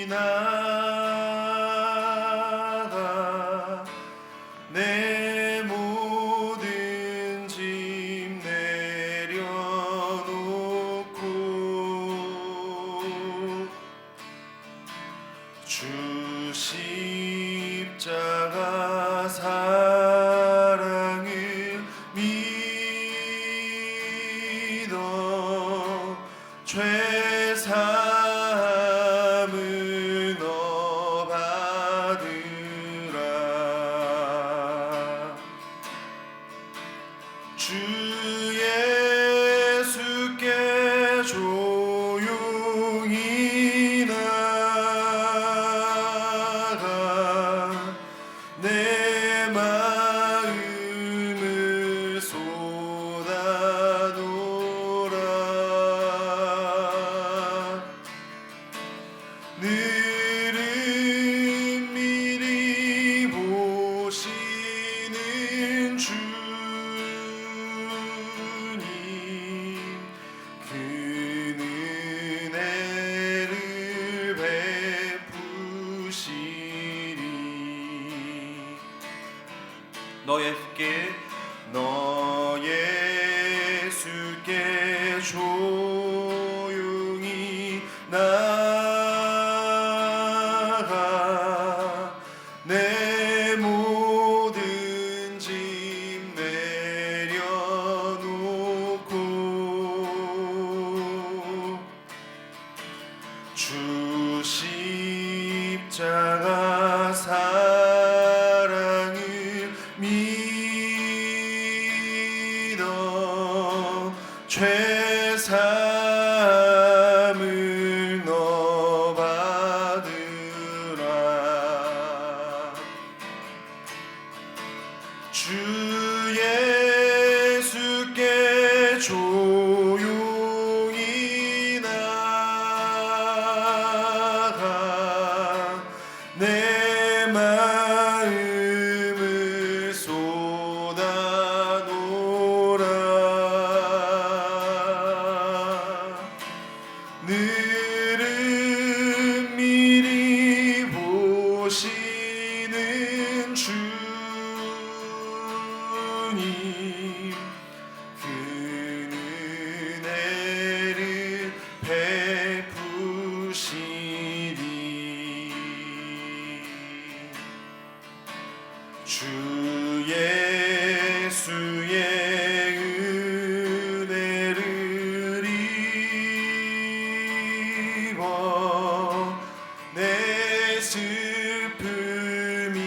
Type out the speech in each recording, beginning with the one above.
나가 내 모든 짐 내려놓고 주 십자가 사랑을 믿어 죄 사함을 너 받으라. 주 예수께 조용히 나가 내 마음을 쏟아놓으라. 늘은 미리 보시는 주님, 그 은혜를 베푸시리. 너 예수께 조용히 나가 내 모든 짐 내려놓고 주 십자가 사랑을 믿어 죄 사함을 너 받으라. 주 예수께 조용히 나가 내 마음을 쏟아놓으라. 늘은 미리 보시는 주님, 그 은혜를 베푸시리. 주 예수의 은혜를 입어 내 슬픔이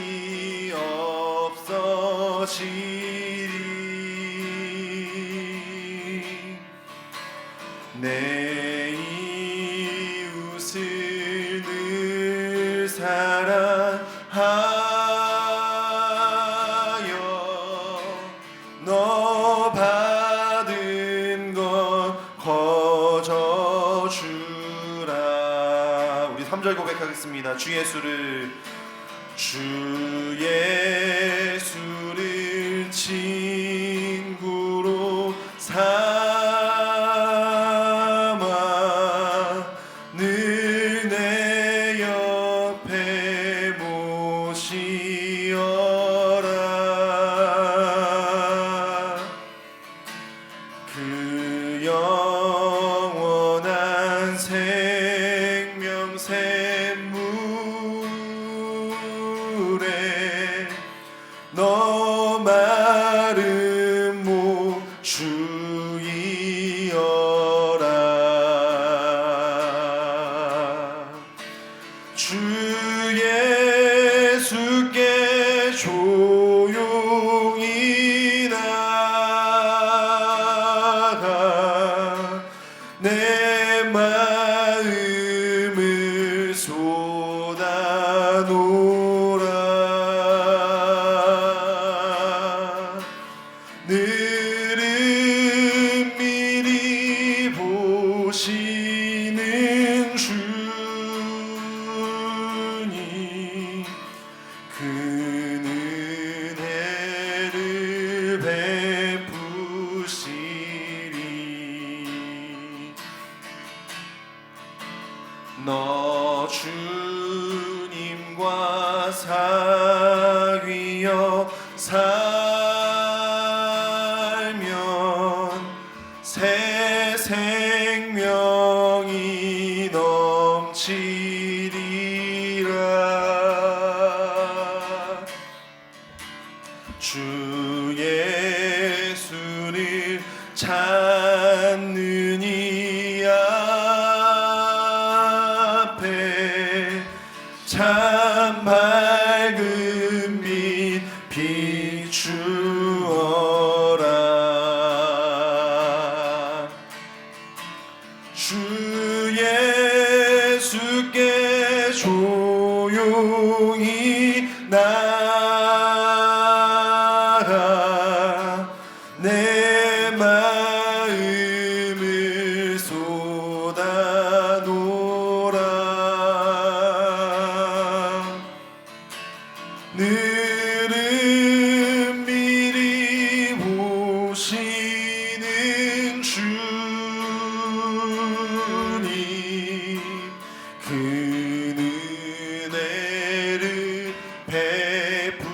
없어지리. 내 이웃을 늘 사랑하여 너 받은 것 거저주라. 우리 3절 고백하겠습니다. 주 예수를 친구로 삼아 늘 내 옆에 모시어라. 그 영원한 생명 샘물에 너 마른 목 주이어라. 주 예수께 조용히 나가 내 마음을 쏟아놓으라. 늘은 미리 보시는 주님, 그 은혜를 베푸시리. 너 주님과 사귀어 살면 새 생명이 넘치리라. 주 예수를 찾는 이 앞에 참 밝은 빛 비추어라. 주 예수께 조용히 나가 내 마음을 쏟아놓으라. 늘은 미리 보시는 주님 그 은혜를 베푸시니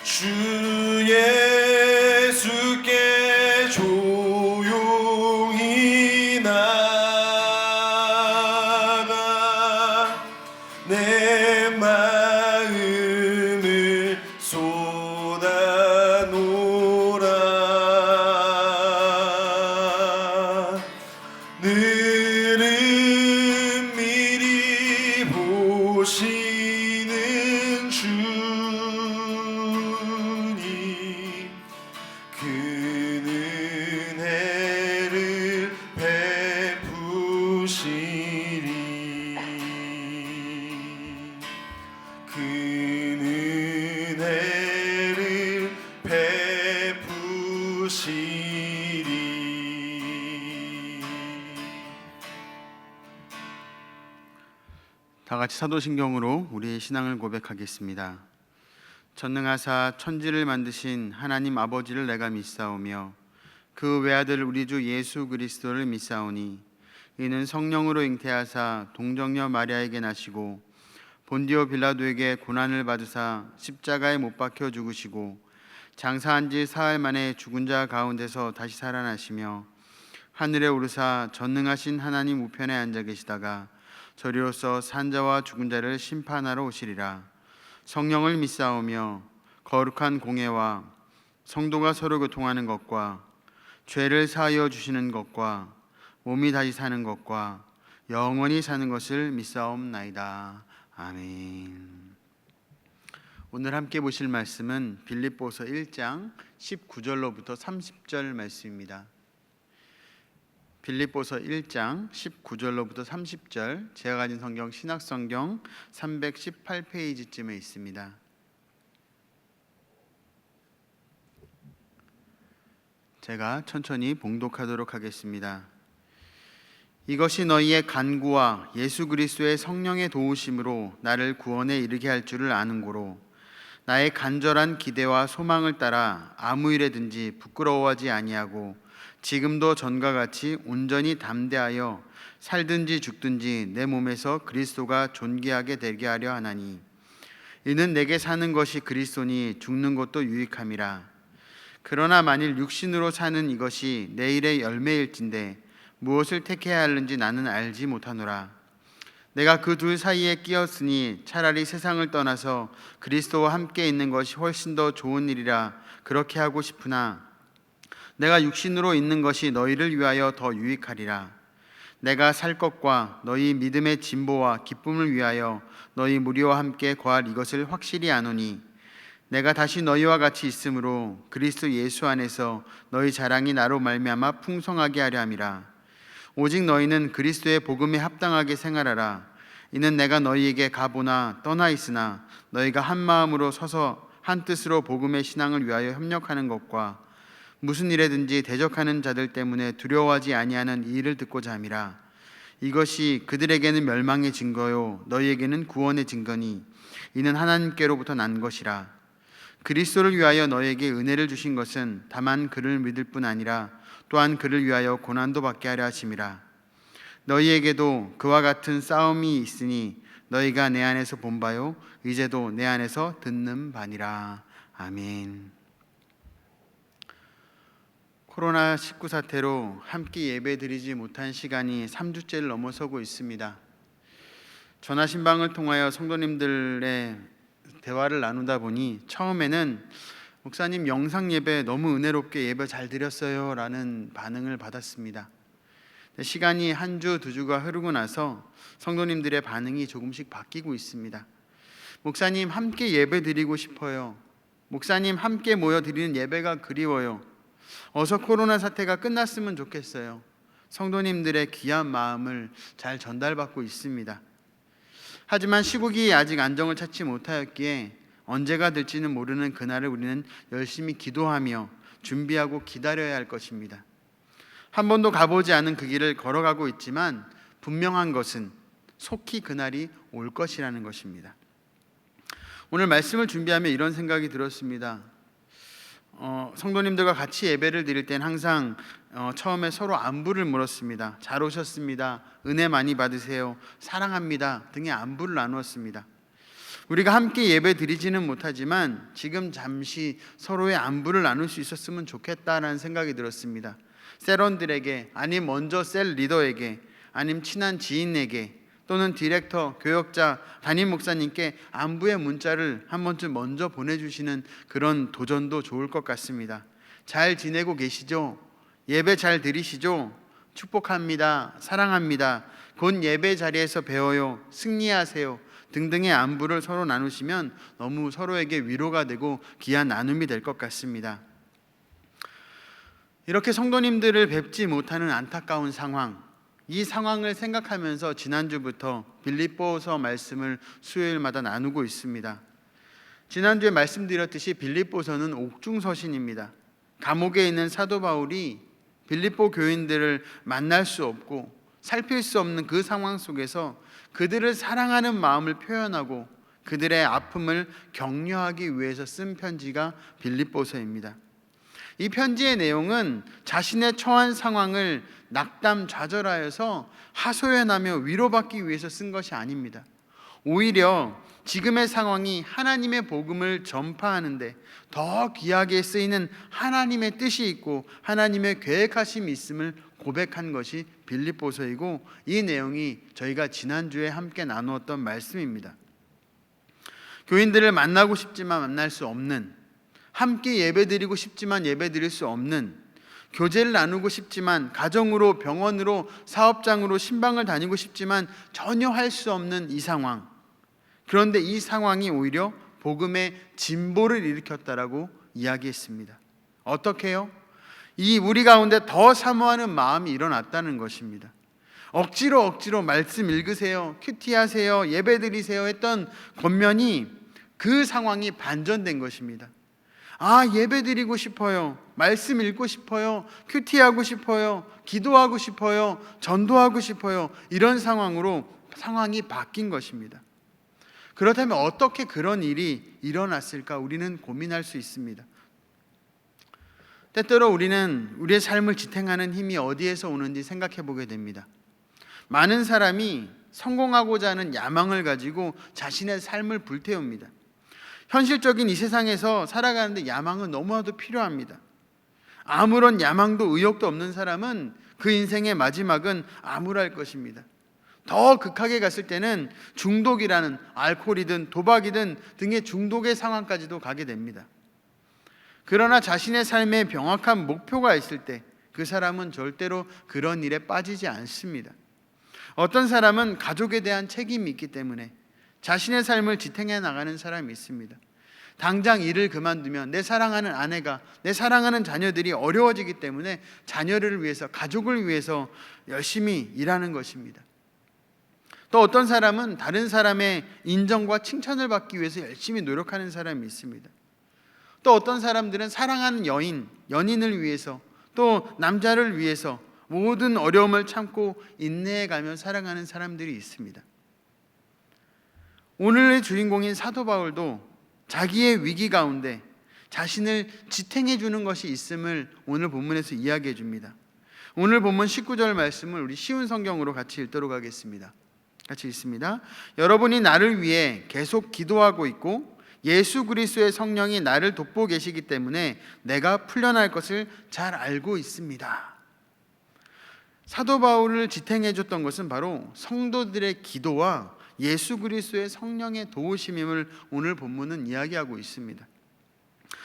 주 예수께 조용히 나가 내 마음을 쏟아놓으라. 늘은 미리 보시는 주님 그 은혜를 베푸시리. 그 은혜를 베푸시리. 다 같이 사도신경으로 우리의 신앙을 고백하겠습니다. 전능하사 천지를 만드신 하나님 아버지를 내가 믿사오며 그 외아들 우리 주 예수 그리스도를 믿사오니 이는 성령으로 잉태하사 동정녀 마리아에게 나시고 본디오 빌라도에게 고난을 받으사 십자가에 못 박혀 죽으시고 장사한 지 사흘 만에 죽은 자 가운데서 다시 살아나시며 하늘에 오르사 전능하신 하나님 우편에 앉아 계시다가 저리로서 산자와 죽은 자를 심판하러 오시리라. 성령을 믿사오며 거룩한 공예와 성도가 서로 교통하는 것과 죄를 사하여 주시는 것과 몸이 다시 사는 것과 영원히 사는 것을 믿사옵나이다. 아멘. 오늘 함께 보실 말씀은 빌립보서 1장 19절로부터 30절 말씀입니다. 빌립보서 1장 19절로부터 30절, 제가 가진 성경 신학성경 318페이지쯤에 있습니다. 제가 천천히 봉독하도록 하겠습니다. 이것이 너희의 간구와 예수 그리스도의 성령의 도우심으로 나를 구원에 이르게 할 줄을 아는 고로 나의 간절한 기대와 소망을 따라 아무 일에든지 부끄러워하지 아니하고 지금도 전과 같이 온전히 담대하여 살든지 죽든지 내 몸에서 그리스도가 존귀하게 되게 하려 하나니 이는 내게 사는 것이 그리스도니 죽는 것도 유익함이라. 그러나 만일 육신으로 사는 이것이 내일의 열매일진데 무엇을 택해야 하는지 나는 알지 못하노라. 내가 그 둘 사이에 끼었으니 차라리 세상을 떠나서 그리스도와 함께 있는 것이 훨씬 더 좋은 일이라 그렇게 하고 싶으나 내가 육신으로 있는 것이 너희를 위하여 더 유익하리라. 내가 살 것과 너희 믿음의 진보와 기쁨을 위하여 너희 무리와 함께 거할 이것을 확실히 아노니 내가 다시 너희와 같이 있으므로 그리스도 예수 안에서 너희 자랑이 나로 말미암아 풍성하게 하려 함이라. 오직 너희는 그리스도의 복음에 합당하게 생활하라. 이는 내가 너희에게 가보나 떠나 있으나 너희가 한 마음으로 서서 한 뜻으로 복음의 신앙을 위하여 협력하는 것과 무슨 일에든지 대적하는 자들 때문에 두려워하지 아니하는 이 일을 듣고자 함이라. 이것이 그들에게는 멸망의 증거요 너희에게는 구원의 증거니 이는 하나님께로부터 난 것이라. 그리스도를 위하여 너희에게 은혜를 주신 것은 다만 그를 믿을 뿐 아니라 또한 그를 위하여 고난도 받게 하려 하심이라. 너희에게도 그와 같은 싸움이 있으니 너희가 내 안에서 본 바요 이제도 내 안에서 듣는 바니라. 아멘. 코로나19 사태로 함께 예배드리지 못한 시간이 3주째를 넘어서고 있습니다. 전화 신방을 통하여 성도님들의 대화를 나누다 보니 처음에는 목사님 영상 예배 너무 은혜롭게 예배 잘 드렸어요 라는 반응을 받았습니다. 시간이 한 주, 두 주가 흐르고 나서 성도님들의 반응이 조금씩 바뀌고 있습니다. 목사님 함께 예배 드리고 싶어요. 목사님 함께 모여 드리는 예배가 그리워요. 어서 코로나 사태가 끝났으면 좋겠어요. 성도님들의 귀한 마음을 잘 전달받고 있습니다. 하지만 시국이 아직 안정을 찾지 못하였기에 언제가 될지는 모르는 그날을 우리는 열심히 기도하며 준비하고 기다려야 할 것입니다. 한 번도 가보지 않은 그 길을 걸어가고 있지만 분명한 것은 속히 그날이 올 것이라는 것입니다. 오늘 말씀을 준비하며 이런 생각이 들었습니다. 성도님들과 같이 예배를 드릴 땐 항상 처음에 서로 안부를 물었습니다. 잘 오셨습니다. 은혜 많이 받으세요. 사랑합니다. 등의 안부를 나누었습니다. 우리가 함께 예배 드리지는 못하지만 지금 잠시 서로의 안부를 나눌 수 있었으면 좋겠다라는 생각이 들었습니다. 셀원들에게, 아니면 먼저 셀 리더에게, 아니면 친한 지인에게, 또는 디렉터, 교역자, 담임 목사님께 안부의 문자를 한 번쯤 먼저 보내주시는 그런 도전도 좋을 것 같습니다. 잘 지내고 계시죠? 예배 잘 드리시죠? 축복합니다. 사랑합니다. 곧 예배 자리에서 배워요. 승리하세요. 등등의 안부를 서로 나누시면 너무 서로에게 위로가 되고 귀한 나눔이 될 것 같습니다. 이렇게 성도님들을 뵙지 못하는 안타까운 상황, 이 상황을 생각하면서 지난주부터 빌립보서 말씀을 수요일마다 나누고 있습니다. 지난주에 말씀드렸듯이 빌립보서는 옥중서신입니다. 감옥에 있는 사도 바울이 빌립보 교인들을 만날 수 없고 살필 수 없는 그 상황 속에서 그들을 사랑하는 마음을 표현하고 그들의 아픔을 격려하기 위해서 쓴 편지가 빌립보서입니다. 이 편지의 내용은 자신의 처한 상황을 낙담 좌절하여서 하소연하며 위로받기 위해서 쓴 것이 아닙니다. 오히려 지금의 상황이 하나님의 복음을 전파하는데 더 귀하게 쓰이는 하나님의 뜻이 있고 하나님의 계획하심이 있음을 고백한 것이 빌립보서이고, 이 내용이 저희가 지난주에 함께 나누었던 말씀입니다. 교인들을 만나고 싶지만 만날 수 없는, 함께 예배드리고 싶지만 예배드릴 수 없는, 교제를 나누고 싶지만 가정으로, 병원으로, 사업장으로 신방을 다니고 싶지만 전혀 할 수 없는 이 상황. 그런데 이 상황이 오히려 복음의 진보를 일으켰다라고 이야기했습니다. 어떻게요? 이 우리 가운데 더 사모하는 마음이 일어났다는 것입니다. 억지로 말씀 읽으세요, 큐티하세요, 예배드리세요 했던 권면이 그 상황이 반전된 것입니다. 예배드리고 싶어요, 말씀 읽고 싶어요, 큐티하고 싶어요, 기도하고 싶어요, 전도하고 싶어요, 이런 상황으로 상황이 바뀐 것입니다. 그렇다면 어떻게 그런 일이 일어났을까 우리는 고민할 수 있습니다. 때때로 우리는 우리의 삶을 지탱하는 힘이 어디에서 오는지 생각해 보게 됩니다. 많은 사람이 성공하고자 하는 야망을 가지고 자신의 삶을 불태웁니다. 현실적인 이 세상에서 살아가는데 야망은 너무나도 필요합니다. 아무런 야망도 의욕도 없는 사람은 그 인생의 마지막은 암울할 것입니다. 더 극하게 갔을 때는 중독이라는, 알코올이든 도박이든 등의 중독의 상황까지도 가게 됩니다. 그러나 자신의 삶에 명확한 목표가 있을 때 그 사람은 절대로 그런 일에 빠지지 않습니다. 어떤 사람은 가족에 대한 책임이 있기 때문에 자신의 삶을 지탱해 나가는 사람이 있습니다. 당장 일을 그만두면 내 사랑하는 아내가, 내 사랑하는 자녀들이 어려워지기 때문에 자녀를 위해서, 가족을 위해서 열심히 일하는 것입니다. 또 어떤 사람은 다른 사람의 인정과 칭찬을 받기 위해서 열심히 노력하는 사람이 있습니다. 또 어떤 사람들은 사랑하는 연인을 위해서, 또 남자를 위해서 모든 어려움을 참고 인내해가며 살아가는 사람들이 있습니다. 오늘의 주인공인 사도 바울도 자기의 위기 가운데 자신을 지탱해 주는 것이 있음을 오늘 본문에서 이야기해 줍니다. 오늘 본문 19절 말씀을 우리 쉬운 성경으로 같이 읽도록 하겠습니다. 같이 읽습니다. 여러분이 나를 위해 계속 기도하고 있고 예수 그리스도의 성령이 나를 돕고 계시기 때문에 내가 풀려날 것을 잘 알고 있습니다. 사도 바울을 지탱해 줬던 것은 바로 성도들의 기도와 예수 그리스도의 성령의 도우심임을 오늘 본문은 이야기하고 있습니다.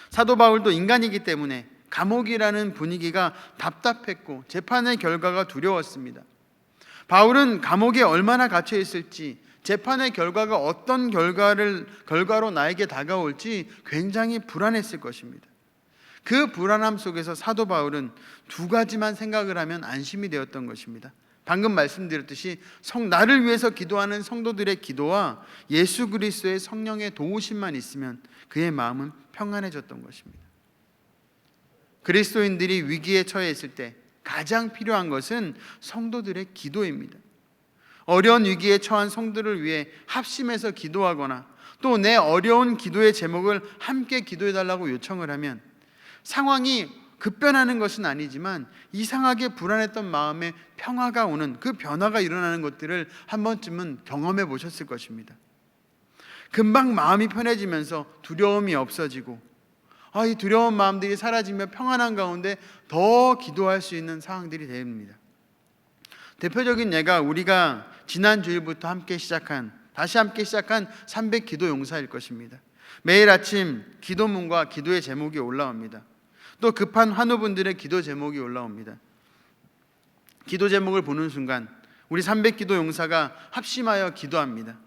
사도 바울도 인간이기 때문에 감옥이라는 분위기가 답답했고 재판의 결과가 두려웠습니다. 바울은 감옥에 얼마나 갇혀 있을지, 재판의 결과가 어떤 결과로 나에게 다가올지 굉장히 불안했을 것입니다. 그 불안함 속에서 사도 바울은 두 가지만 생각을 하면 안심이 되었던 것입니다. 방금 말씀드렸듯이 나를 위해서 기도하는 성도들의 기도와 예수 그리스도의 성령의 도우심만 있으면 그의 마음은 평안해졌던 것입니다. 그리스도인들이 위기에 처해 있을 때 가장 필요한 것은 성도들의 기도입니다. 어려운 위기에 처한 성도를 위해 합심해서 기도하거나 또 내 어려운 기도의 제목을 함께 기도해달라고 요청을 하면 상황이 급변하는 것은 아니지만 이상하게 불안했던 마음에 평화가 오는 그 변화가 일어나는 것들을 한 번쯤은 경험해 보셨을 것입니다. 금방 마음이 편해지면서 두려움이 없어지고 이 두려운 마음들이 사라지며 평안한 가운데 더 기도할 수 있는 상황들이 됩니다. 대표적인 예가 우리가 지난 주일부터 다시 함께 시작한 300 기도 용사일 것입니다. 매일 아침 기도문과 기도의 제목이 올라옵니다. 또 급한 환우분들의 기도 제목이 올라옵니다. 기도 제목을 보는 순간 우리 300 기도 용사가 합심하여 기도합니다.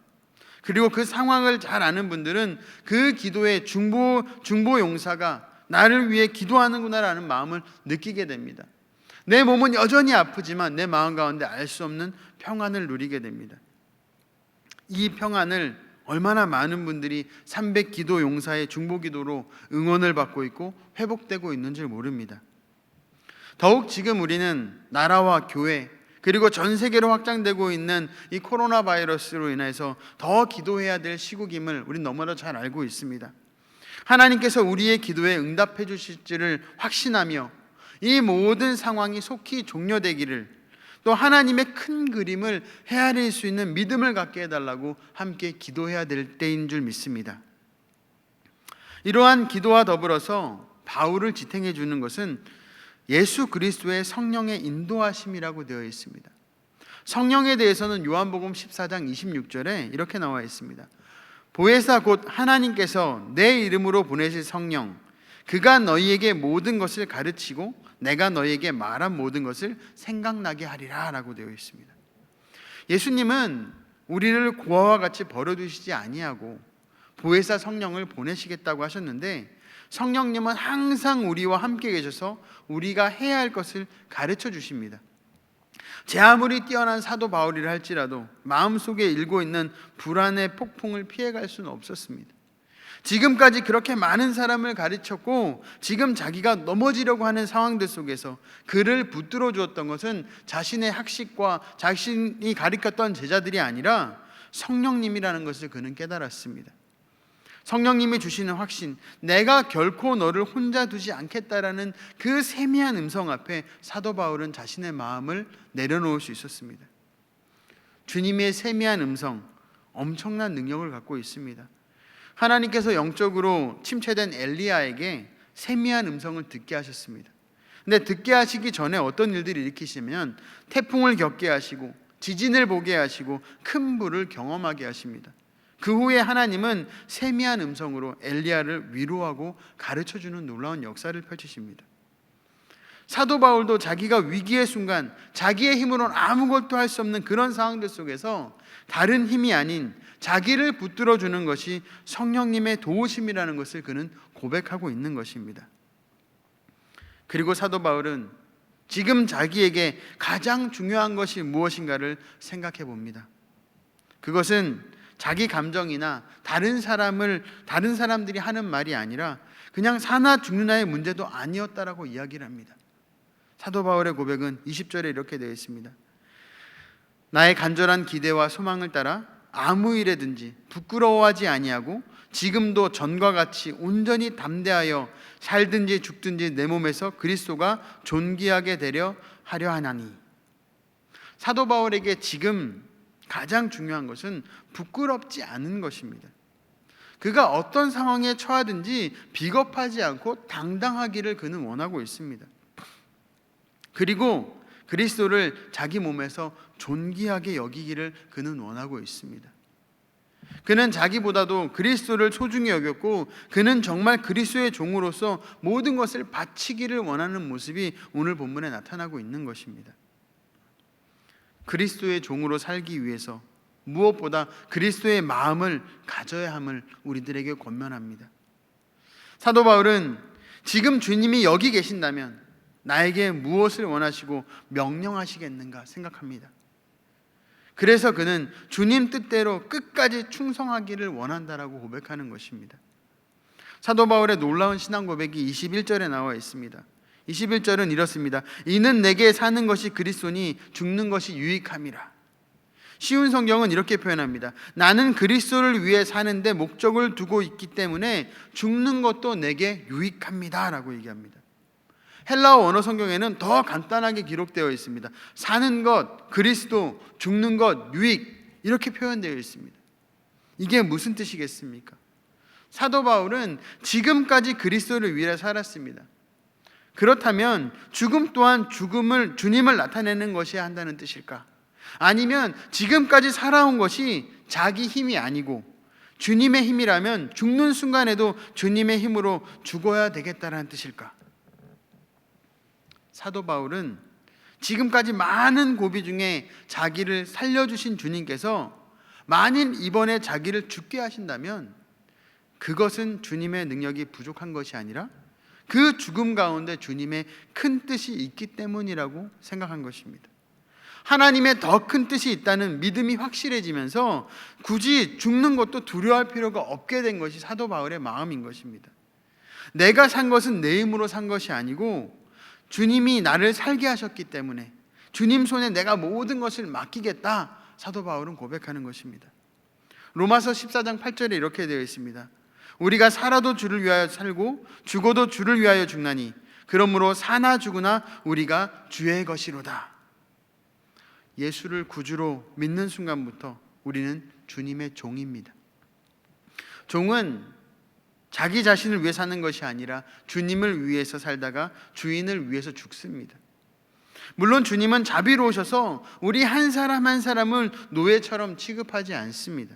그리고 그 상황을 잘 아는 분들은 그 기도의 중보 용사가 나를 위해 기도하는구나라는 마음을 느끼게 됩니다. 내 몸은 여전히 아프지만 내 마음 가운데 알 수 없는 평안을 누리게 됩니다. 이 평안을 얼마나 많은 분들이 300 기도 용사의 중보 기도로 응원을 받고 있고 회복되고 있는지 모릅니다. 더욱 지금 우리는 나라와 교회 그리고 전 세계로 확장되고 있는 이 코로나 바이러스로 인해서 더 기도해야 될 시국임을 우린 너무나 잘 알고 있습니다. 하나님께서 우리의 기도에 응답해 주실 줄을 확신하며 이 모든 상황이 속히 종료되기를, 또 하나님의 큰 그림을 헤아릴 수 있는 믿음을 갖게 해달라고 함께 기도해야 될 때인 줄 믿습니다. 이러한 기도와 더불어서 바울을 지탱해 주는 것은 예수 그리스도의 성령의 인도하심이라고 되어 있습니다. 성령에 대해서는 요한복음 14장 26절에 이렇게 나와 있습니다. 보혜사 곧 하나님께서 내 이름으로 보내실 성령, 그가 너희에게 모든 것을 가르치고 내가 너희에게 말한 모든 것을 생각나게 하리라 라고 되어 있습니다. 예수님은 우리를 고아와 같이 버려두시지 아니하고 보혜사 성령을 보내시겠다고 하셨는데, 성령님은 항상 우리와 함께 계셔서 우리가 해야 할 것을 가르쳐 주십니다. 제 아무리 뛰어난 사도 바울이라 할지라도 마음속에 일고 있는 불안의 폭풍을 피해갈 수는 없었습니다. 지금까지 그렇게 많은 사람을 가르쳤고 지금 자기가 넘어지려고 하는 상황들 속에서 그를 붙들어 주었던 것은 자신의 학식과 자신이 가르쳤던 제자들이 아니라 성령님이라는 것을 그는 깨달았습니다. 성령님이 주시는 확신, 내가 결코 너를 혼자 두지 않겠다라는 그 세미한 음성 앞에 사도 바울은 자신의 마음을 내려놓을 수 있었습니다. 주님의 세미한 음성, 엄청난 능력을 갖고 있습니다. 하나님께서 영적으로 침체된 엘리야에게 세미한 음성을 듣게 하셨습니다. 근데 듣게 하시기 전에 어떤 일들을 일으키시면 태풍을 겪게 하시고 지진을 보게 하시고 큰 불을 경험하게 하십니다. 그 후에 하나님은 세미한 음성으로 엘리야를 위로하고 가르쳐주는 놀라운 역사를 펼치십니다. 사도 바울도 자기가 위기의 순간 자기의 힘으로는 아무것도 할 수 없는 그런 상황들 속에서 다른 힘이 아닌 자기를 붙들어주는 것이 성령님의 도우심이라는 것을 그는 고백하고 있는 것입니다. 그리고 사도 바울은 지금 자기에게 가장 중요한 것이 무엇인가를 생각해 봅니다. 그것은 자기 감정이나 다른 사람들이 하는 말이 아니라 그냥 사나 죽느냐의 문제도 아니었다라고 이야기를 합니다. 사도 바울의 고백은 20절에 이렇게 되어 있습니다. 나의 간절한 기대와 소망을 따라 아무 일에든지 부끄러워하지 아니하고 지금도 전과 같이 온전히 담대하여 살든지 죽든지 내 몸에서 그리스도가 존귀하게 되려 하려 하나니. 사도 바울에게 지금 가장 중요한 것은 부끄럽지 않은 것입니다. 그가 어떤 상황에 처하든지 비겁하지 않고 당당하기를 그는 원하고 있습니다. 그리고 그리스도를 자기 몸에서 존귀하게 여기기를 그는 원하고 있습니다. 그는 자기보다도 그리스도를 소중히 여겼고 그는 정말 그리스도의 종으로서 모든 것을 바치기를 원하는 모습이 오늘 본문에 나타나고 있는 것입니다. 그리스도의 종으로 살기 위해서 무엇보다 그리스도의 마음을 가져야 함을 우리들에게 권면합니다. 사도 바울은 지금 주님이 여기 계신다면 나에게 무엇을 원하시고 명령하시겠는가 생각합니다. 그래서 그는 주님 뜻대로 끝까지 충성하기를 원한다라고 고백하는 것입니다. 사도 바울의 놀라운 신앙 고백이 21절에 나와 있습니다. 21절은 이렇습니다. 이는 내게 사는 것이 그리스도니 죽는 것이 유익함이라. 쉬운 성경은 이렇게 표현합니다. 나는 그리스도를 위해 사는데 목적을 두고 있기 때문에 죽는 것도 내게 유익합니다 라고 얘기합니다. 헬라어 원어 성경에는 더 간단하게 기록되어 있습니다. 사는 것, 그리스도, 죽는 것, 유익, 이렇게 표현되어 있습니다. 이게 무슨 뜻이겠습니까? 사도 바울은 지금까지 그리스도를 위해 살았습니다. 그렇다면 죽음 또한 주님을 나타내는 것이야 한다는 뜻일까? 아니면 지금까지 살아온 것이 자기 힘이 아니고 주님의 힘이라면 죽는 순간에도 주님의 힘으로 죽어야 되겠다는 뜻일까? 사도 바울은 지금까지 많은 고비 중에 자기를 살려주신 주님께서 만일 이번에 자기를 죽게 하신다면 그것은 주님의 능력이 부족한 것이 아니라 그 죽음 가운데 주님의 큰 뜻이 있기 때문이라고 생각한 것입니다. 하나님의 더 큰 뜻이 있다는 믿음이 확실해지면서 굳이 죽는 것도 두려워할 필요가 없게 된 것이 사도 바울의 마음인 것입니다. 내가 산 것은 내 힘으로 산 것이 아니고 주님이 나를 살게 하셨기 때문에 주님 손에 내가 모든 것을 맡기겠다, 사도 바울은 고백하는 것입니다. 로마서 14장 8절에 이렇게 되어 있습니다. 우리가 살아도 주를 위하여 살고 죽어도 주를 위하여 죽나니 그러므로 사나 죽으나 우리가 주의 것이로다. 예수를 구주로 믿는 순간부터 우리는 주님의 종입니다. 종은 자기 자신을 위해 사는 것이 아니라 주님을 위해서 살다가 주인을 위해서 죽습니다. 물론 주님은 자비로우셔서 우리 한 사람 한 사람을 노예처럼 취급하지 않습니다.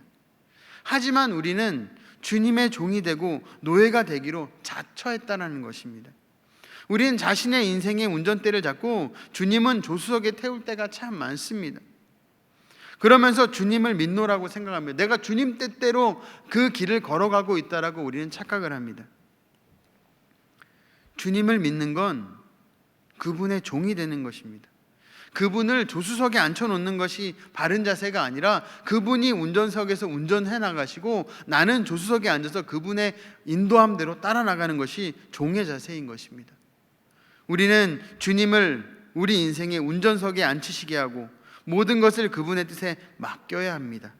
하지만 우리는 주님의 종이 되고 노예가 되기로 자처했다는 것입니다. 우리는 자신의 인생의 운전대를 잡고 주님은 조수석에 태울 때가 참 많습니다. 그러면서 주님을 믿노라고 생각합니다. 내가 주님 뜻대로 그 길을 걸어가고 있다라고 우리는 착각을 합니다. 주님을 믿는 건 그분의 종이 되는 것입니다. 그분을 조수석에 앉혀놓는 것이 바른 자세가 아니라 그분이 운전석에서 운전해 나가시고 나는 조수석에 앉아서 그분의 인도함대로 따라 나가는 것이 종의 자세인 것입니다. 우리는 주님을 우리 인생의 운전석에 앉히시게 하고 모든 것을 그분의 뜻에 맡겨야 합니다.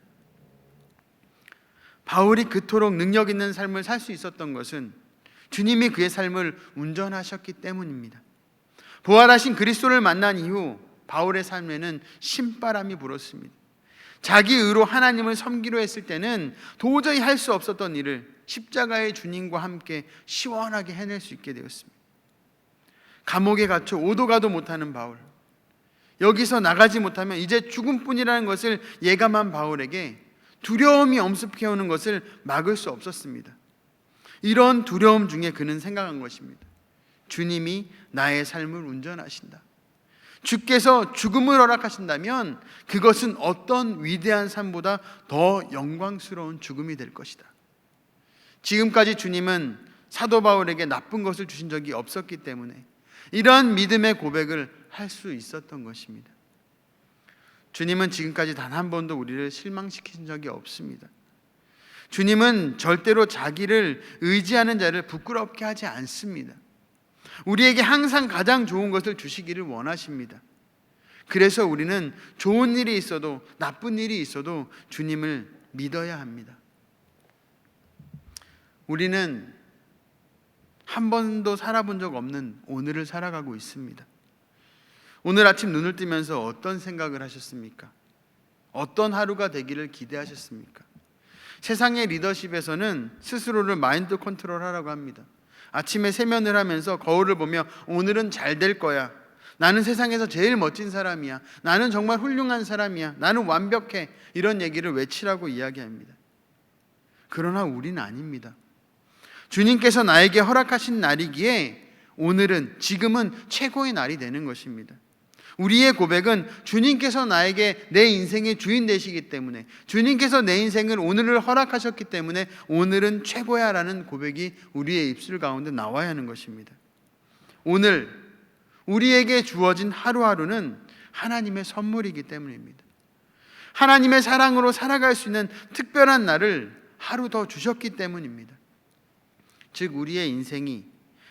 바울이 그토록 능력 있는 삶을 살 수 있었던 것은 주님이 그의 삶을 운전하셨기 때문입니다. 부활하신 그리스도를 만난 이후 바울의 삶에는 신바람이 불었습니다. 자기 의로 하나님을 섬기려 했을 때는 도저히 할 수 없었던 일을 십자가의 주님과 함께 시원하게 해낼 수 있게 되었습니다. 감옥에 갇혀 오도 가도 못하는 바울, 여기서 나가지 못하면 이제 죽음뿐이라는 것을 예감한 바울에게 두려움이 엄습해오는 것을 막을 수 없었습니다. 이런 두려움 중에 그는 생각한 것입니다. 주님이 나의 삶을 운전하신다. 주께서 죽음을 허락하신다면 그것은 어떤 위대한 삶보다 더 영광스러운 죽음이 될 것이다. 지금까지 주님은 사도 바울에게 나쁜 것을 주신 적이 없었기 때문에 이러한 믿음의 고백을 할 수 있었던 것입니다. 주님은 지금까지 단 한 번도 우리를 실망시킨 적이 없습니다. 주님은 절대로 자기를 의지하는 자를 부끄럽게 하지 않습니다. 우리에게 항상 가장 좋은 것을 주시기를 원하십니다. 그래서 우리는 좋은 일이 있어도 나쁜 일이 있어도 주님을 믿어야 합니다. 우리는 한 번도 살아본 적 없는 오늘을 살아가고 있습니다. 오늘 아침 눈을 뜨면서 어떤 생각을 하셨습니까? 어떤 하루가 되기를 기대하셨습니까? 세상의 리더십에서는 스스로를 마인드 컨트롤하라고 합니다. 아침에 세면을 하면서 거울을 보며 오늘은 잘 될 거야. 나는 세상에서 제일 멋진 사람이야. 나는 정말 훌륭한 사람이야. 나는 완벽해. 이런 얘기를 외치라고 이야기합니다. 그러나 우리는 아닙니다. 주님께서 나에게 허락하신 날이기에 오늘은, 지금은 최고의 날이 되는 것입니다. 우리의 고백은 주님께서 나에게 내 인생의 주인 되시기 때문에, 주님께서 내 인생을 오늘을 허락하셨기 때문에 오늘은 최고야 라는 고백이 우리의 입술 가운데 나와야 하는 것입니다. 오늘 우리에게 주어진 하루하루는 하나님의 선물이기 때문입니다. 하나님의 사랑으로 살아갈 수 있는 특별한 날을 하루 더 주셨기 때문입니다. 즉 우리의 인생이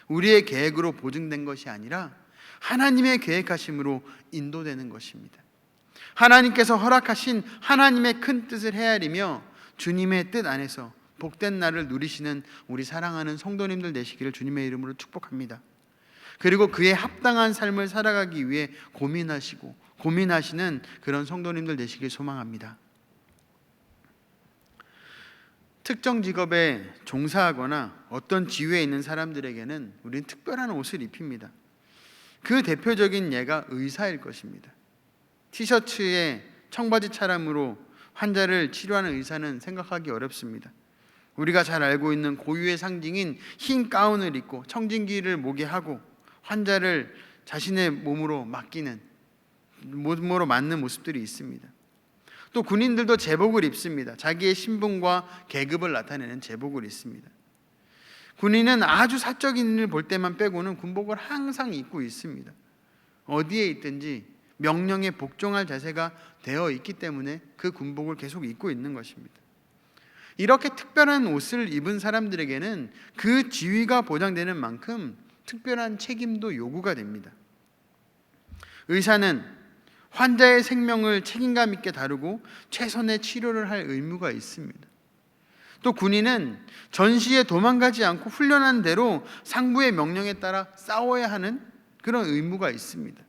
우리의 계획으로 보증된 것이 아니라 하나님의 계획하심으로 인도되는 것입니다. 하나님께서 허락하신 하나님의 큰 뜻을 헤아리며 주님의 뜻 안에서 복된 날을 누리시는 우리 사랑하는 성도님들 되시기를 주님의 이름으로 축복합니다. 그리고 그에 합당한 삶을 살아가기 위해 고민하시는 그런 성도님들 되시길 소망합니다. 특정 직업에 종사하거나 어떤 지위에 있는 사람들에게는 우리는 특별한 옷을 입힙니다. 그 대표적인 예가 의사일 것입니다. 티셔츠에 청바지 차림으로 환자를 치료하는 의사는 생각하기 어렵습니다. 우리가 잘 알고 있는 고유의 상징인 흰 가운을 입고 청진기를 목에 하고 환자를 자신의 몸으로 맡기는, 몸으로 맞는 모습들이 있습니다. 또 군인들도 제복을 입습니다. 자기의 신분과 계급을 나타내는 제복을 입습니다. 군인은 아주 사적인 일을 볼 때만 빼고는 군복을 항상 입고 있습니다. 어디에 있든지 명령에 복종할 자세가 되어 있기 때문에 그 군복을 계속 입고 있는 것입니다. 이렇게 특별한 옷을 입은 사람들에게는 그 지위가 보장되는 만큼 특별한 책임도 요구가 됩니다. 의사는 환자의 생명을 책임감 있게 다루고 최선의 치료를 할 의무가 있습니다. 또 군인은 전시에 도망가지 않고 훈련한 대로 상부의 명령에 따라 싸워야 하는 그런 의무가 있습니다.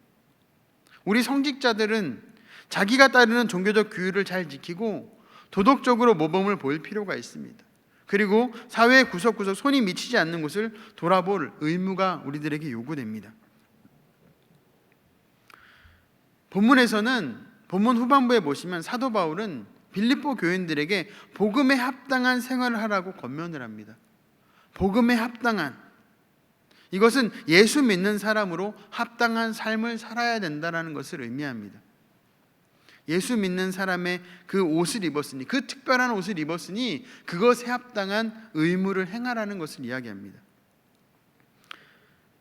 우리 성직자들은 자기가 따르는 종교적 규율을 잘 지키고 도덕적으로 모범을 보일 필요가 있습니다. 그리고 사회의 구석구석 손이 미치지 않는 곳을 돌아볼 의무가 우리들에게 요구됩니다. 본문에서는, 본문 후반부에 보시면 사도 바울은 빌립보 교인들에게 복음에 합당한 생활을 하라고 권면을 합니다. 복음에 합당한, 이것은 예수 믿는 사람으로 합당한 삶을 살아야 된다는 것을 의미합니다. 예수 믿는 사람의 그 옷을 입었으니, 그 특별한 옷을 입었으니 그것에 합당한 의무를 행하라는 것을 이야기합니다.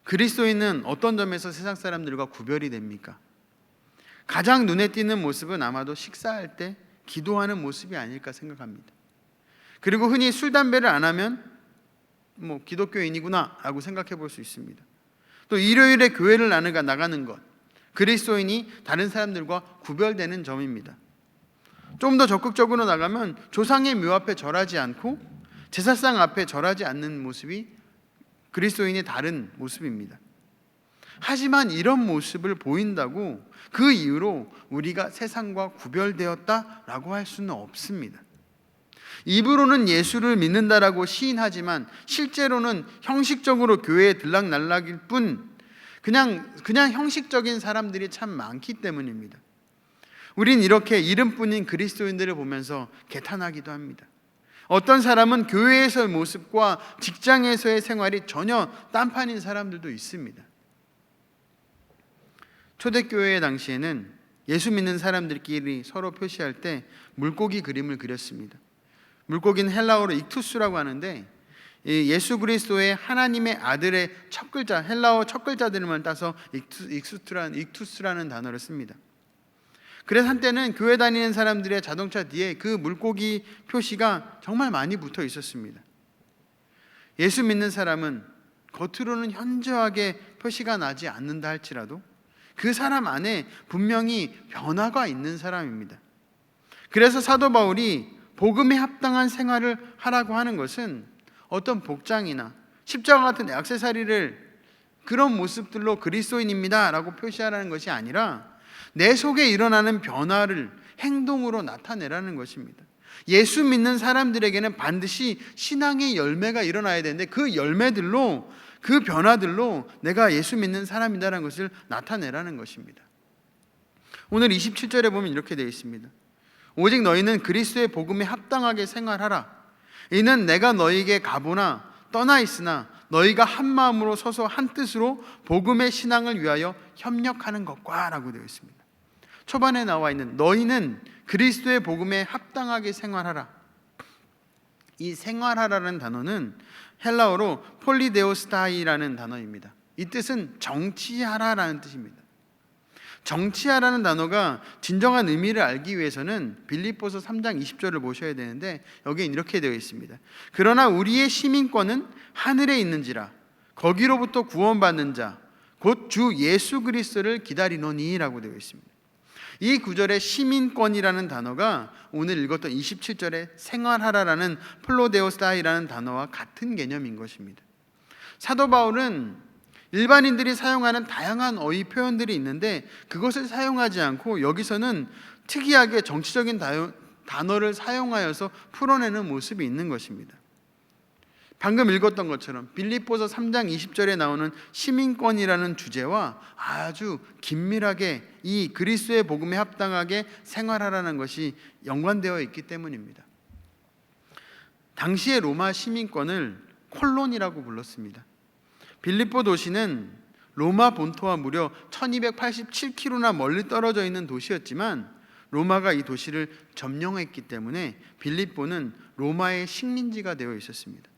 그리스도인은 어떤 점에서 세상 사람들과 구별이 됩니까? 가장 눈에 띄는 모습은 아마도 식사할 때 기도하는 모습이 아닐까 생각합니다. 그리고 흔히 술, 담배를 안 하면 기독교인이구나 라고 생각해 볼 수 있습니다. 또 일요일에 교회를 나가는 것, 그리스도인이 다른 사람들과 구별되는 점입니다. 좀 더 적극적으로 나가면 조상의 묘 앞에 절하지 않고 제사상 앞에 절하지 않는 모습이 그리스도인의 다른 모습입니다. 하지만 이런 모습을 보인다고 그 이유로 우리가 세상과 구별되었다라고 할 수는 없습니다. 입으로는 예수를 믿는다라고 시인하지만 실제로는 형식적으로 교회에 들락날락일 뿐 그냥 형식적인 사람들이 참 많기 때문입니다. 우린 이렇게 이름뿐인 그리스도인들을 보면서 개탄하기도 합니다. 어떤 사람은 교회에서의 모습과 직장에서의 생활이 전혀 딴판인 사람들도 있습니다. 초대교회 당시에는 예수 믿는 사람들끼리 서로 표시할 때 물고기 그림을 그렸습니다. 물고기는 헬라어로 익투스라고 하는데 예수 그리스도의 하나님의 아들의 첫 글자, 헬라어 첫 글자들만 따서 익투스라는 단어를 씁니다. 그래서 한때는 교회 다니는 사람들의 자동차 뒤에 그 물고기 표시가 정말 많이 붙어 있었습니다. 예수 믿는 사람은 겉으로는 현저하게 표시가 나지 않는다 할지라도 그 사람 안에 분명히 변화가 있는 사람입니다. 그래서 사도 바울이 복음에 합당한 생활을 하라고 하는 것은 어떤 복장이나 십자가 같은 액세서리를 그런 모습들로 그리스도인입니다 라고 표시하라는 것이 아니라 내 속에 일어나는 변화를 행동으로 나타내라는 것입니다. 예수 믿는 사람들에게는 반드시 신앙의 열매가 일어나야 되는데 그 열매들로, 그 변화들로 내가 예수 믿는 사람이다라는 것을 나타내라는 것입니다. 오늘 27절에 보면 이렇게 되어 있습니다. 오직 너희는 그리스도의 복음에 합당하게 생활하라. 이는 내가 너희에게 가보나 떠나 있으나 너희가 한 마음으로 서서 한 뜻으로 복음의 신앙을 위하여 협력하는 것과 라고 되어 있습니다. 초반에 나와 있는 너희는 그리스도의 복음에 합당하게 생활하라. 이 생활하라는 단어는 헬라어로 폴리데오스타이라는 단어입니다. 이 뜻은 정치하라라는 뜻입니다. 정치하라는 단어가 진정한 의미를 알기 위해서는 빌립보서 3장 20절을 보셔야 되는데 여기에 이렇게 되어 있습니다. 그러나 우리의 시민권은 하늘에 있는지라 거기로부터 구원받는 자 곧 주 예수 그리스도를 기다리노니 라고 되어 있습니다. 이 구절의 시민권이라는 단어가 오늘 읽었던 27절의 생활하라라는 플로데오스타이라는 단어와 같은 개념인 것입니다. 사도 바울은 일반인들이 사용하는 다양한 어휘 표현들이 있는데 그것을 사용하지 않고 여기서는 특이하게 정치적인 단어를 사용하여서 풀어내는 모습이 있는 것입니다. 방금 읽었던 것처럼 빌립보서 3장 20절에 나오는 시민권이라는 주제와 아주 긴밀하게 이 그리스도의 복음에 합당하게 생활하라는 것이 연관되어 있기 때문입니다. 당시의 로마 시민권을 콜론이라고 불렀습니다. 빌립보 도시는 로마 본토와 무려 1287km나 멀리 떨어져 있는 도시였지만 로마가 이 도시를 점령했기 때문에 빌립보는 로마의 식민지가 되어 있었습니다.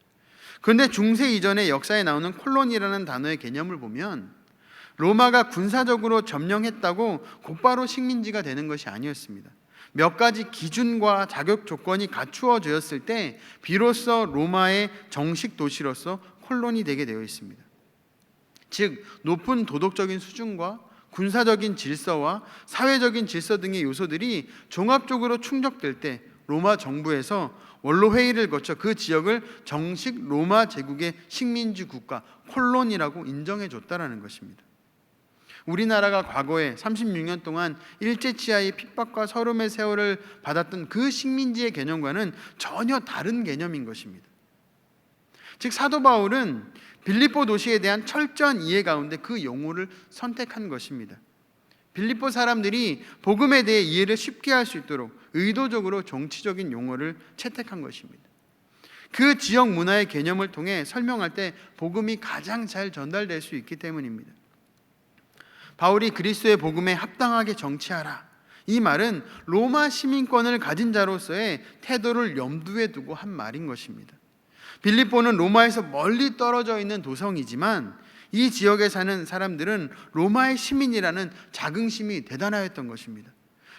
그런데 중세 이전의 역사에 나오는 콜론이라는 단어의 개념을 보면 로마가 군사적으로 점령했다고 곧바로 식민지가 되는 것이 아니었습니다. 몇 가지 기준과 자격 조건이 갖추어졌을 때 비로소 로마의 정식 도시로서 콜론이 되게 되어 있습니다. 즉 높은 도덕적인 수준과 군사적인 질서와 사회적인 질서 등의 요소들이 종합적으로 충족될 때 로마 정부에서 원로 회의를 거쳐 그 지역을 정식 로마 제국의 식민지 국가 콜론이라고 인정해 줬다라는 것입니다. 우리나라가 과거에 36년 동안 일제치하의 핍박과 서름의 세월을 받았던 그 식민지의 개념과는 전혀 다른 개념인 것입니다. 즉 사도 바울은 빌립보 도시에 대한 철저한 이해 가운데 그 용어를 선택한 것입니다. 빌립보 사람들이 복음에 대해 이해를 쉽게 할 수 있도록 의도적으로 정치적인 용어를 채택한 것입니다. 그 지역 문화의 개념을 통해 설명할 때 복음이 가장 잘 전달될 수 있기 때문입니다. 바울이 그리스도의 복음에 합당하게 정치하라. 이 말은 로마 시민권을 가진 자로서의 태도를 염두에 두고 한 말인 것입니다. 빌립보는 로마에서 멀리 떨어져 있는 도성이지만 이 지역에 사는 사람들은 로마의 시민이라는 자긍심이 대단하였던 것입니다.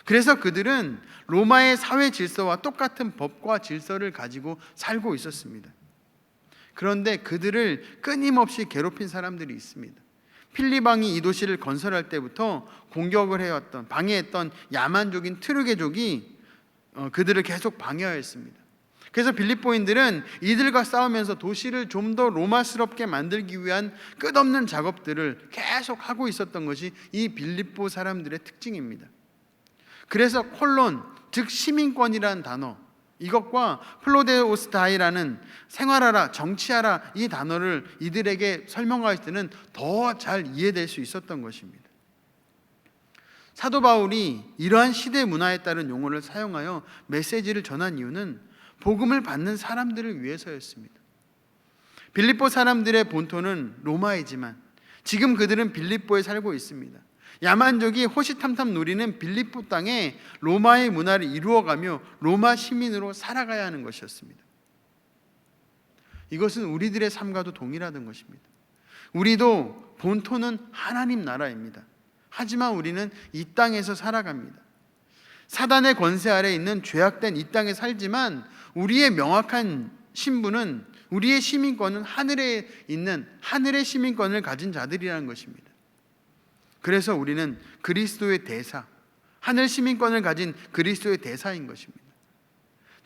그래서 그들은 로마의 사회 질서와 똑같은 법과 질서를 가지고 살고 있었습니다. 그런데 그들을 끊임없이 괴롭힌 사람들이 있습니다. 필리방이 이 도시를 건설할 때부터 공격을 해왔던, 방해했던 야만족인 트르게족이 그들을 계속 방해하였습니다. 그래서 빌립보인들은 이들과 싸우면서 도시를 좀 더 로마스럽게 만들기 위한 끝없는 작업들을 계속 하고 있었던 것이 이 빌립보 사람들의 특징입니다. 그래서 콜론, 즉 시민권이라는 단어, 이것과 플로데오스타이라는 생활하라, 정치하라 이 단어를 이들에게 설명할 때는 더 잘 이해될 수 있었던 것입니다. 사도 바울이 이러한 시대 문화에 따른 용어를 사용하여 메시지를 전한 이유는 복음을 받는 사람들을 위해서였습니다. 빌립보 사람들의 본토는 로마이지만 지금 그들은 빌립보에 살고 있습니다. 야만족이 호시탐탐 누리는 빌립보 땅에 로마의 문화를 이루어가며 로마 시민으로 살아가야 하는 것이었습니다. 이것은 우리들의 삶과도 동일하던 것입니다. 우리도 본토는 하나님 나라입니다. 하지만 우리는 이 땅에서 살아갑니다. 사단의 권세 아래 있는 죄악된 이 땅에 살지만 우리의 명확한 신분은, 우리의 시민권은 하늘에 있는 하늘의 시민권을 가진 자들이라는 것입니다. 그래서 우리는 그리스도의 대사, 하늘 시민권을 가진 그리스도의 대사인 것입니다.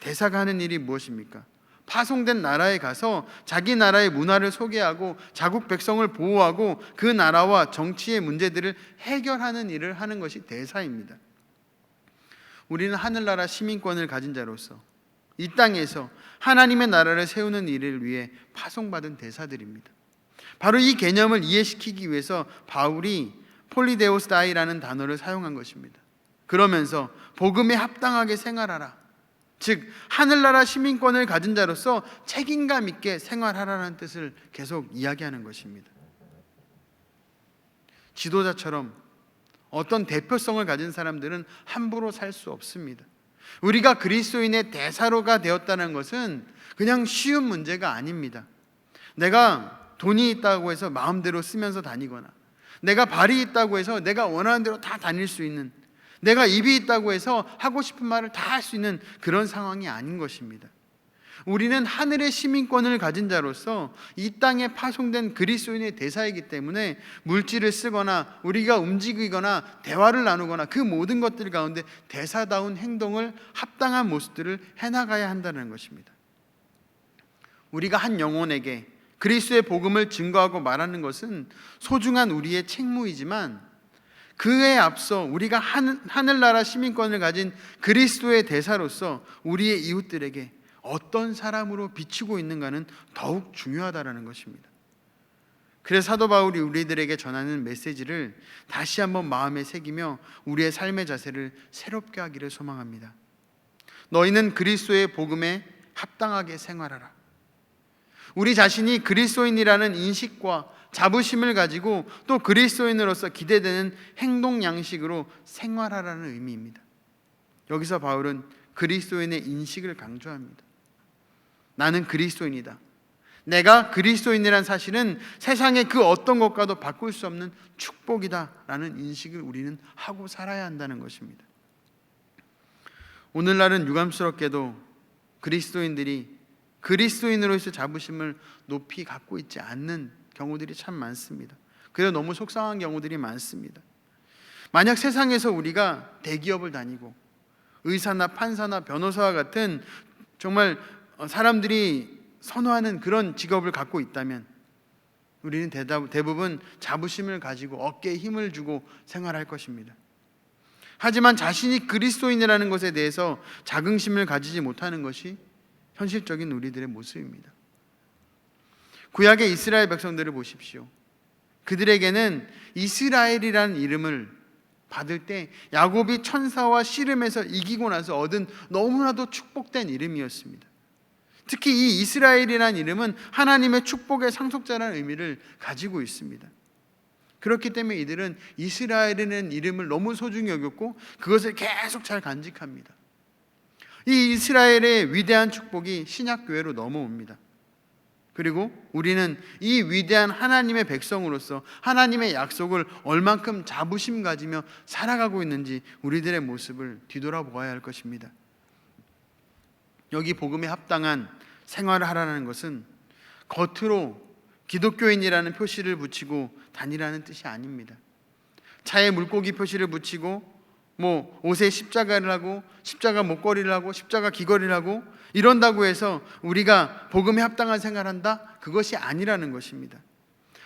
대사가 하는 일이 무엇입니까? 파송된 나라에 가서 자기 나라의 문화를 소개하고 자국 백성을 보호하고 그 나라와 정치의 문제들을 해결하는 일을 하는 것이 대사입니다. 우리는 하늘나라 시민권을 가진 자로서 이 땅에서 하나님의 나라를 세우는 일을 위해 파송받은 대사들입니다. 바로 이 개념을 이해시키기 위해서 바울이 폴리데오스 다이라는 단어를 사용한 것입니다. 그러면서 복음에 합당하게 생활하라, 즉 하늘나라 시민권을 가진 자로서 책임감 있게 생활하라는 뜻을 계속 이야기하는 것입니다. 지도자처럼 어떤 대표성을 가진 사람들은 함부로 살 수 없습니다. 우리가 그리스도인의 대사로가 되었다는 것은 그냥 쉬운 문제가 아닙니다. 내가 돈이 있다고 해서 마음대로 쓰면서 다니거나, 내가 발이 있다고 해서 내가 원하는 대로 다 다닐 수 있는, 내가 입이 있다고 해서 하고 싶은 말을 다 할 수 있는 그런 상황이 아닌 것입니다. 우리는 하늘의 시민권을 가진 자로서 이 땅에 파송된 그리스도인의 대사이기 때문에 물질을 쓰거나 우리가 움직이거나 대화를 나누거나 그 모든 것들 가운데 대사다운 행동을, 합당한 모습들을 해나가야 한다는 것입니다. 우리가 한 영혼에게 그리스도의 복음을 증거하고 말하는 것은 소중한 우리의 책무이지만, 그에 앞서 우리가 하늘나라 시민권을 가진 그리스도의 대사로서 우리의 이웃들에게 어떤 사람으로 비추고 있는가는 더욱 중요하다는 것입니다. 그래서 사도 바울이 우리들에게 전하는 메시지를 다시 한번 마음에 새기며 우리의 삶의 자세를 새롭게 하기를 소망합니다. 너희는 그리스도의 복음에 합당하게 생활하라. 우리 자신이 그리스도인이라는 인식과 자부심을 가지고 또 그리스도인으로서 기대되는 행동 양식으로 생활하라는 의미입니다. 여기서 바울은 그리스도인의 인식을 강조합니다. 나는 그리스도인이다. 내가 그리스도인이라는 사실은 세상의 그 어떤 것과도 바꿀 수 없는 축복이다라는 인식을 우리는 하고 살아야 한다는 것입니다. 오늘날은 유감스럽게도 그리스도인들이 그리스도인으로서 자부심을 높이 갖고 있지 않는 경우들이 참 많습니다. 그래서 너무 속상한 경우들이 많습니다. 만약 세상에서 우리가 대기업을 다니고 의사나 판사나 변호사와 같은 정말 사람들이 선호하는 그런 직업을 갖고 있다면 우리는 대부분 자부심을 가지고 어깨에 힘을 주고 생활할 것입니다. 하지만 자신이 그리스도인이라는 것에 대해서 자긍심을 가지지 못하는 것이 현실적인 우리들의 모습입니다. 구약의 이스라엘 백성들을 보십시오. 그들에게는 이스라엘이라는 이름을 받을 때 야곱이 천사와 씨름에서 이기고 나서 얻은 너무나도 축복된 이름이었습니다. 특히 이 이스라엘이라는 이름은 하나님의 축복의 상속자라는 의미를 가지고 있습니다. 그렇기 때문에 이들은 이스라엘이라는 이름을 너무 소중히 여겼고 그것을 계속 잘 간직합니다. 이 이스라엘의 위대한 축복이 신약교회로 넘어옵니다. 그리고 우리는 이 위대한 하나님의 백성으로서 하나님의 약속을 얼만큼 자부심 가지며 살아가고 있는지 우리들의 모습을 뒤돌아보아야 할 것입니다. 여기 복음에 합당한 생활을 하라는 것은 겉으로 기독교인이라는 표시를 붙이고 다니라는 뜻이 아닙니다. 차에 물고기 표시를 붙이고 옷에 십자가를 하고 십자가 목걸이를 하고 십자가 귀걸이를 하고 이런다고 해서 우리가 복음에 합당한 생활을 한다? 그것이 아니라는 것입니다.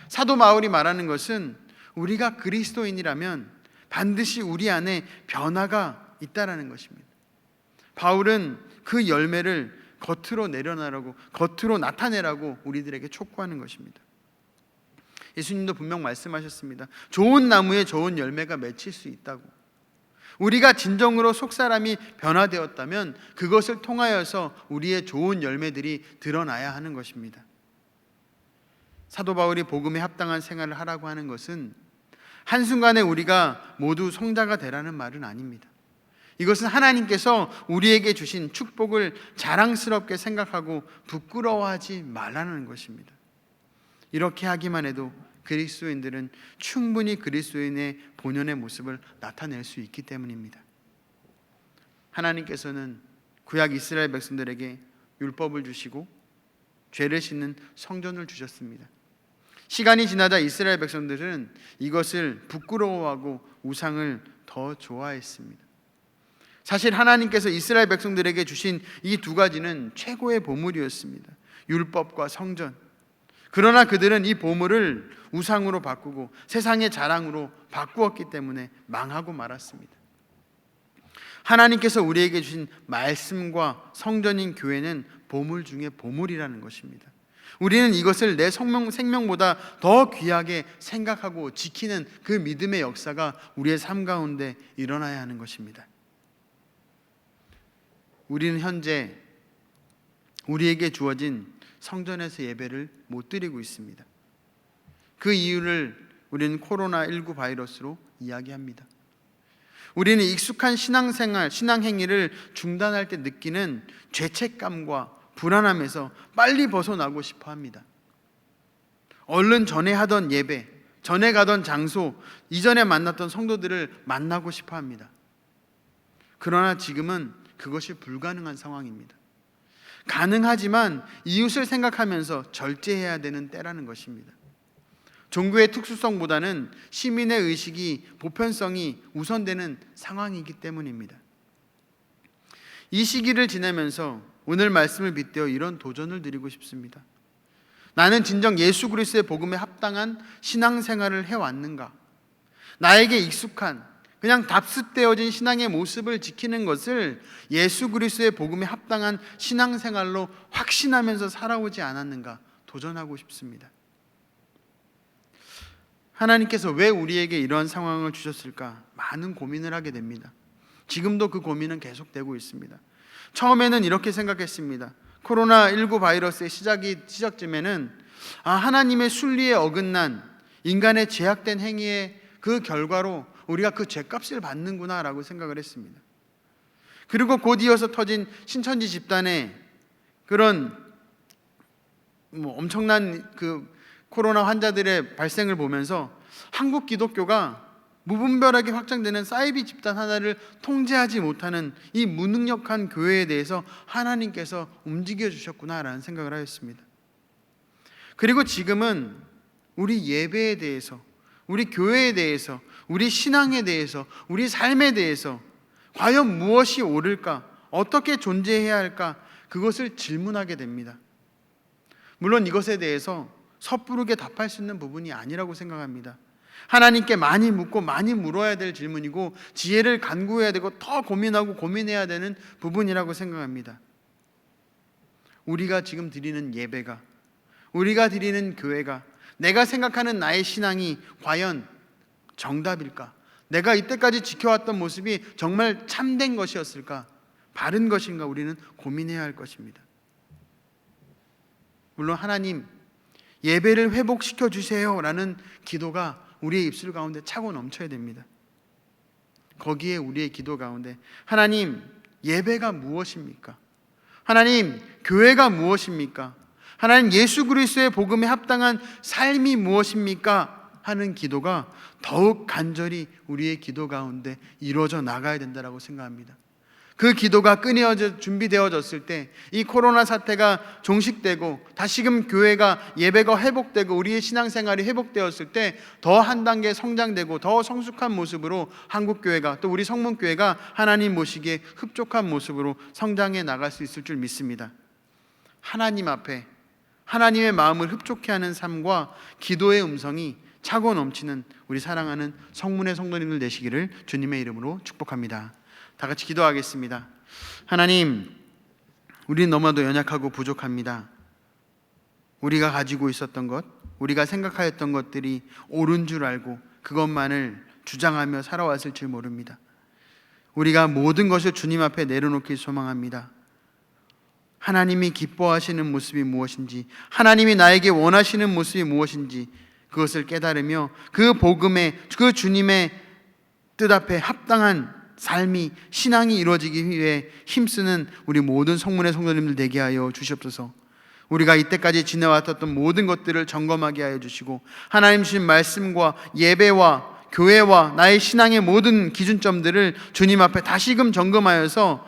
사도 바울이 말하는 것은 우리가 그리스도인이라면 반드시 우리 안에 변화가 있다라는 것입니다. 바울은 그 열매를 겉으로 내려놔라고, 겉으로 나타내라고 우리들에게 촉구하는 것입니다. 예수님도 분명 말씀하셨습니다. 좋은 나무에 좋은 열매가 맺힐 수 있다고. 우리가 진정으로 속사람이 변화되었다면 그것을 통하여서 우리의 좋은 열매들이 드러나야 하는 것입니다. 사도 바울이 복음에 합당한 생활을 하라고 하는 것은 한순간에 우리가 모두 성자가 되라는 말은 아닙니다. 이것은 하나님께서 우리에게 주신 축복을 자랑스럽게 생각하고 부끄러워하지 말라는 것입니다. 이렇게 하기만 해도 그리스도인들은 충분히 그리스도인의 본연의 모습을 나타낼 수 있기 때문입니다. 하나님께서는 구약 이스라엘 백성들에게 율법을 주시고 죄를 씻는 성전을 주셨습니다. 시간이 지나자 이스라엘 백성들은 이것을 부끄러워하고 우상을 더 좋아했습니다. 사실 하나님께서 이스라엘 백성들에게 주신 이 두 가지는 최고의 보물이었습니다. 율법과 성전. 그러나 그들은 이 보물을 우상으로 바꾸고 세상의 자랑으로 바꾸었기 때문에 망하고 말았습니다. 하나님께서 우리에게 주신 말씀과 성전인 교회는 보물 중에 보물이라는 것입니다. 우리는 이것을 내 생명보다 더 귀하게 생각하고 지키는 그 믿음의 역사가 우리의 삶 가운데 일어나야 하는 것입니다. 우리는 현재 우리에게 주어진 성전에서 예배를 못 드리고 있습니다. 그 이유를 우리는 코로나19 바이러스로 이야기합니다. 우리는 익숙한 신앙생활, 신앙행위를 중단할 때 느끼는 죄책감과 불안함에서 빨리 벗어나고 싶어 합니다. 얼른 전에 하던 예배, 전에 가던 장소, 이전에 만났던 성도들을 만나고 싶어 합니다. 그러나 지금은 그것이 불가능한 상황입니다. 가능하지만 이웃을 생각하면서 절제해야 되는 때라는 것입니다. 종교의 특수성보다는 시민의 의식이, 보편성이 우선되는 상황이기 때문입니다. 이 시기를 지내면서 오늘 말씀을 빗대어 이런 도전을 드리고 싶습니다. 나는 진정 예수 그리스도의 복음에 합당한 신앙생활을 해왔는가? 나에게 익숙한 그냥 답습되어진 신앙의 모습을 지키는 것을 예수 그리스도의 복음에 합당한 신앙생활로 확신하면서 살아오지 않았는가 도전하고 싶습니다. 하나님께서 왜 우리에게 이러한 상황을 주셨을까? 많은 고민을 하게 됩니다. 지금도 그 고민은 계속되고 있습니다. 처음에는 이렇게 생각했습니다. 코로나19 바이러스의 시작쯤에는 하나님의 순리에 어긋난 인간의 제약된 행위의 그 결과로 우리가 그 죄값을 받는구나 라고 생각을 했습니다. 그리고 곧 이어서 터진 신천지 집단의 그런 엄청난 그 코로나 환자들의 발생을 보면서 한국 기독교가 무분별하게 확장되는 사이비 집단 하나를 통제하지 못하는 이 무능력한 교회에 대해서 하나님께서 움직여 주셨구나라는 생각을 하였습니다. 그리고 지금은 우리 예배에 대해서, 우리 교회에 대해서, 우리 신앙에 대해서, 우리 삶에 대해서 과연 무엇이 옳을까? 어떻게 존재해야 할까? 그것을 질문하게 됩니다. 물론 이것에 대해서 섣부르게 답할 수 있는 부분이 아니라고 생각합니다. 하나님께 많이 묻고 많이 물어야 될 질문이고 지혜를 간구해야 되고 더 고민하고 고민해야 되는 부분이라고 생각합니다. 우리가 지금 드리는 예배가, 우리가 드리는 교회가, 내가 생각하는 나의 신앙이 과연 정답일까? 내가 이때까지 지켜왔던 모습이 정말 참된 것이었을까? 바른 것인가? 우리는 고민해야 할 것입니다. 물론 하나님, 예배를 회복시켜 주세요 라는 기도가 우리의 입술 가운데 차고 넘쳐야 됩니다. 거기에 우리의 기도 가운데 하나님, 예배가 무엇입니까? 하나님, 교회가 무엇입니까? 하나님, 예수 그리스도의 복음에 합당한 삶이 무엇입니까? 하는 기도가 더욱 간절히 우리의 기도 가운데 이루어져 나가야 된다고 생각합니다. 그 기도가 끊어져 준비되어졌을 때 이 코로나 사태가 종식되고 다시금 교회가 예배가 회복되고 우리의 신앙생활이 회복되었을 때 더 한 단계 성장되고 더 성숙한 모습으로 한국교회가 또 우리 성문교회가 하나님 모시기에 흡족한 모습으로 성장해 나갈 수 있을 줄 믿습니다. 하나님 앞에 하나님의 마음을 흡족해 하는 삶과 기도의 음성이 차고 넘치는 우리 사랑하는 성문의 성도님들 되시기를 주님의 이름으로 축복합니다. 다 같이 기도하겠습니다. 하나님, 우리는 너무나도 연약하고 부족합니다. 우리가 가지고 있었던 것, 우리가 생각하였던 것들이 옳은 줄 알고 그것만을 주장하며 살아왔을 줄 모릅니다. 우리가 모든 것을 주님 앞에 내려놓길 소망합니다. 하나님이 기뻐하시는 모습이 무엇인지, 하나님이 나에게 원하시는 모습이 무엇인지 그것을 깨달으며 그 복음에, 그 주님의 뜻 앞에 합당한 삶이, 신앙이 이루어지기 위해 힘쓰는 우리 모든 성문의 성도님들 되게 하여 주시옵소서. 우리가 이때까지 지내왔던 모든 것들을 점검하게 하여 주시고 하나님 주신 말씀과 예배와 교회와 나의 신앙의 모든 기준점들을 주님 앞에 다시금 점검하여서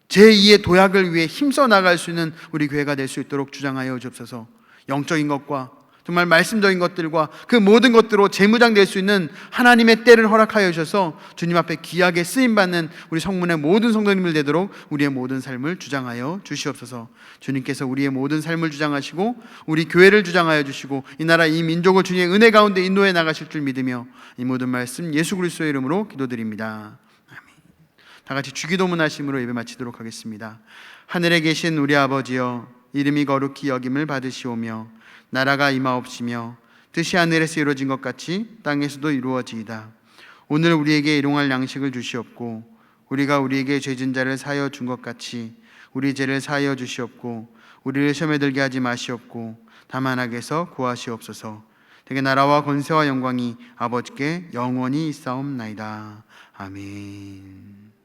제2의 도약을 위해 힘써 나갈 수 있는 우리 교회가 될 수 있도록 주장하여 주옵소서. 영적인 것과 정말 말씀적인 것들과 그 모든 것들로 재무장될 수 있는 하나님의 때를 허락하여 주셔서 주님 앞에 귀하게 쓰임받는 우리 성문의 모든 성도님들 되도록 우리의 모든 삶을 주장하여 주시옵소서. 주님께서 우리의 모든 삶을 주장하시고 우리 교회를 주장하여 주시고 이 나라 이 민족을 주님의 은혜 가운데 인도해 나가실 줄 믿으며 이 모든 말씀 예수 그리스도의 이름으로 기도드립니다. 아멘. 다 같이 주기도문 하심으로 예배 마치도록 하겠습니다. 하늘에 계신 우리 아버지여, 이름이 거룩히 여김을 받으시오며 나라가 임하옵시며 뜻이 하늘에서 이루어진 것 같이 땅에서도 이루어지이다. 오늘 우리에게 일용할 양식을 주시옵고 우리가 우리에게 죄진 자를 사하여 준 것 같이 우리 죄를 사하여 주시옵고 우리를 시험에 들게 하지 마시옵고 다만 악에서 구하시옵소서. 되게 나라와 권세와 영광이 아버지께 영원히 있사옵나이다. 아멘.